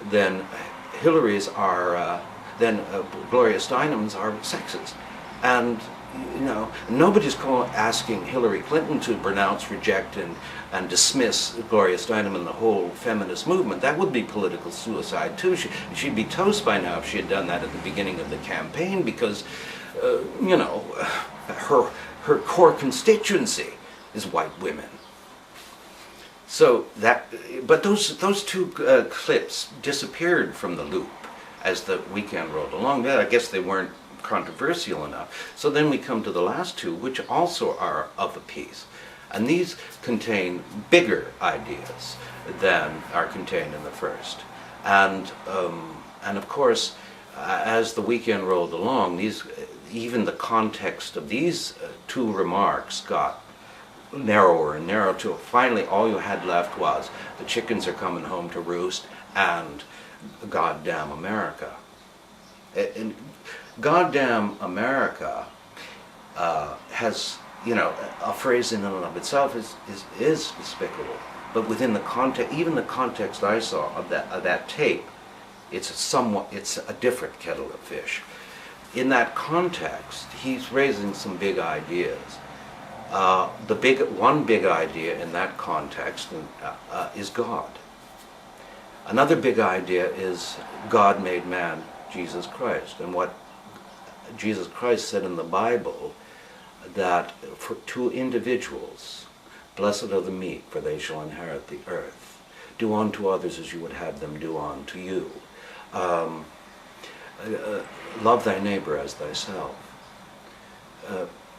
then Hillary's are, then Gloria Steinem's are sexist. And nobody's asking Hillary Clinton to pronounce, reject, and dismiss Gloria Steinem and the whole feminist movement. That would be political suicide too. She'd be toast by now if she had done that at the beginning of the campaign, because her core constituency is white women. So but those two clips disappeared from the loop as the weekend rolled along. I guess they weren't controversial enough. So then we come to the last two, which also are of a piece. And these contain bigger ideas than are contained in the first. And of course, as the weekend rolled along, even the context of these two remarks got narrower and narrower till finally all you had left was the chickens are coming home to roost and goddamn America. And goddamn America has, a phrase in and of itself is despicable. But within the context, even the context I saw of that tape, it's a different kettle of fish. In that context, he's raising some big ideas. One big idea in that context is God. Another big idea is God made man, Jesus Christ, and what Jesus Christ said in the Bible, that to individuals, blessed are the meek, for they shall inherit the earth. Do unto others as you would have them do unto you. Love thy neighbor as thyself.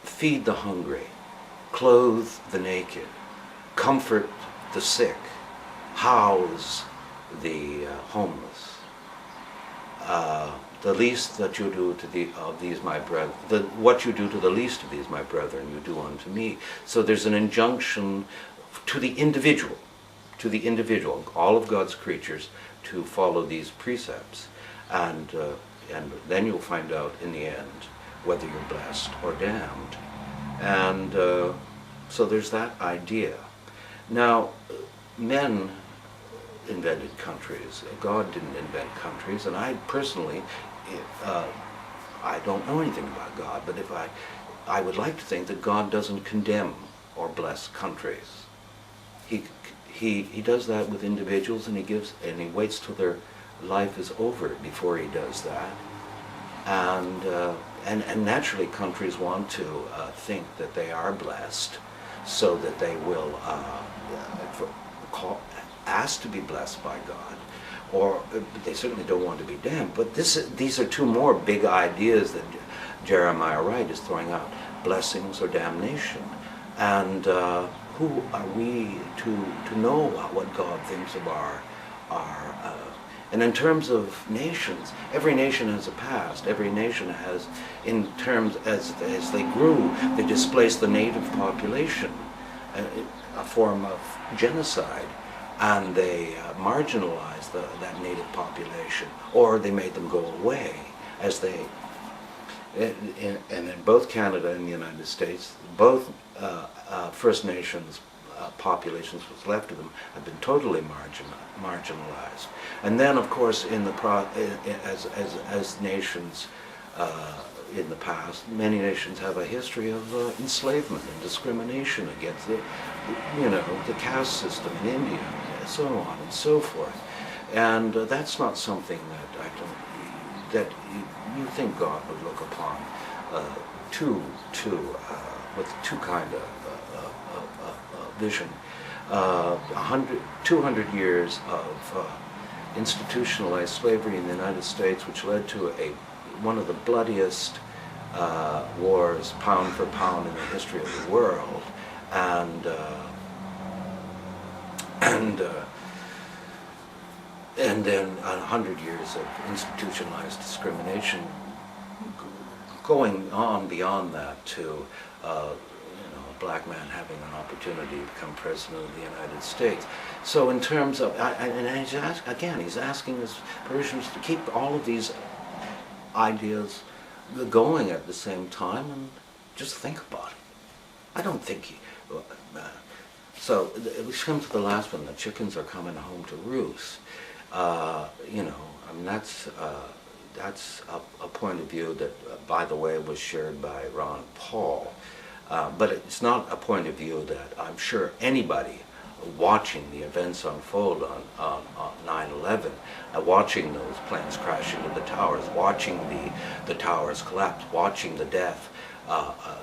Feed the hungry. Clothe the naked. Comfort the sick. House the homeless. The least that you do to these my brethren, what you do to the least of these my brethren, you do unto me. So there's an injunction to the individual, all of God's creatures, to follow these precepts, and then you'll find out in the end whether you're blessed or damned. And so there's that idea. Now, men invented countries. God didn't invent countries, and I personally, I don't know anything about God, but I would like to think that God doesn't condemn or bless countries. He does that with individuals, and he waits till their life is over before he does that. And naturally, countries want to think that they are blessed, so that they will ask to be blessed by God, or they certainly don't want to be damned. But these are two more big ideas that Jeremiah Wright is throwing out: blessings or damnation. And who are we to know what God thinks of our and in terms of nations, every nation has a past. Every nation has, in terms as they grew, they displaced the native population, a form of genocide, and they marginalized that native population, or they made them go away as they. And in both Canada and the United States, both First Nations populations, what's left of them, have been totally marginalized. And then, of course, as nations in the past, many nations have a history of enslavement and discrimination against the caste system in India, and so on and so forth. And that's not something that you think God would look upon with too kind of vision. 200 years of institutionalized slavery in the United States, which led to one of the bloodiest wars, pound for pound, in the history of the world, and then 100 years of institutionalized discrimination, going on beyond that to a black man having an opportunity to become president of the United States. So in terms of, and he's asking his parishioners to keep all of these ideas going at the same time and just think about it. I don't think so we come to the last one: the chickens are coming home to roost. You know, I mean, that's a point of view that, by the way, was shared by Ron Paul. But it's not a point of view that I'm sure anybody watching the events unfold on 9/11, watching those planes crash into the towers, watching the towers collapse, watching the death,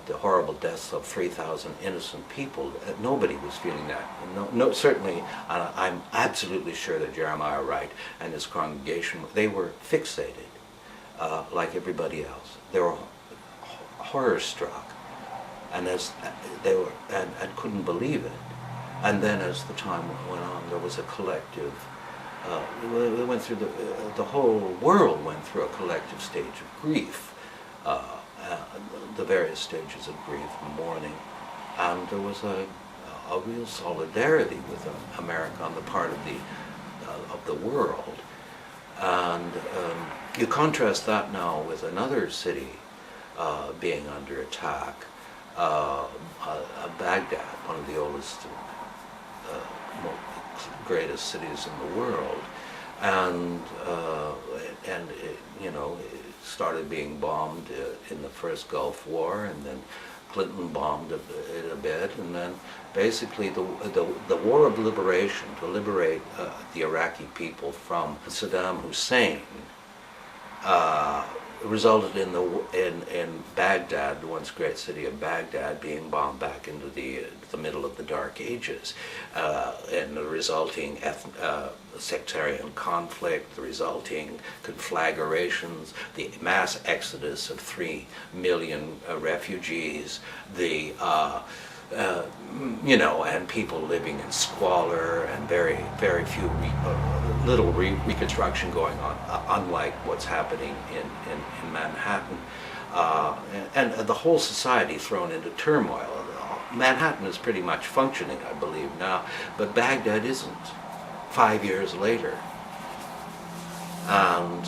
the horrible deaths of 3,000 innocent people. Nobody was feeling that. No, certainly, I'm absolutely sure that Jeremiah Wright and his congregation, they were fixated, like everybody else. They were horror struck, and as they were, and couldn't believe it. And then, as the time went on, there was a collective. We went through the whole world went through a collective stage of grief. The various stages of grief, mourning, and there was a real solidarity with America on the part of the world. And you contrast that now with another city being under attack, Baghdad, one of the oldest, greatest cities in the world, and it, you know, it started being bombed in the first Gulf War, and then Clinton bombed it a bit, and then basically the war of liberation to liberate the Iraqi people from Saddam Hussein resulted in Baghdad, the once great city of Baghdad, being bombed back into the middle of the Dark Ages, and the resulting sectarian conflict, the resulting conflagrations, the mass exodus of 3 million refugees, the you know, and people living in squalor, and very, very few, little reconstruction going on, unlike what's happening in Manhattan, and the whole society thrown into turmoil. Manhattan is pretty much functioning, I believe, now, but Baghdad isn't 5 years later. And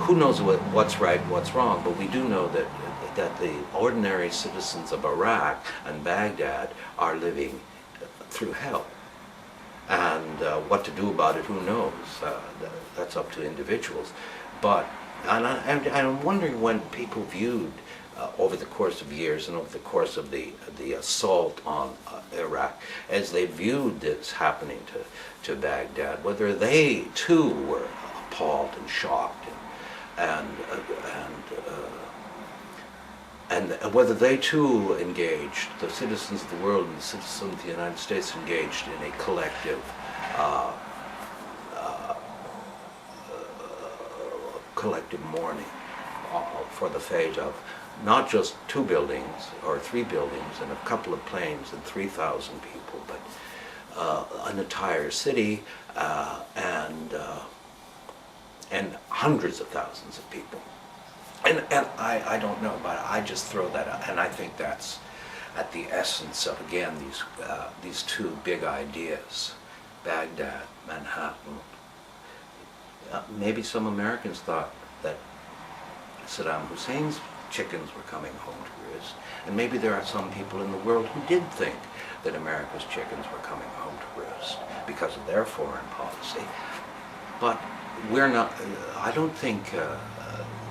who knows what's right and what's wrong, but we do know that the ordinary citizens of Iraq and Baghdad are living through hell. And what to do about it, who knows? That's up to individuals. But, and I'm wondering when people viewed, over the course of years and over the course of the assault on Iraq, as they viewed this happening to Baghdad, whether they too were appalled and shocked, and whether they too engaged, the citizens of the world and the citizens of the United States engaged in a collective mourning for the fate of not just 2 buildings or 3 buildings and a couple of planes and 3,000 people, but an entire city and hundreds of thousands of people. And I don't know, but I just throw that out, and I think that's at the essence of, again, these 2 big ideas, Baghdad, Manhattan. Maybe some Americans thought that Saddam Hussein's chickens were coming home to roost, and maybe there are some people in the world who did think that America's chickens were coming home to roost because of their foreign policy. But we're not, I don't think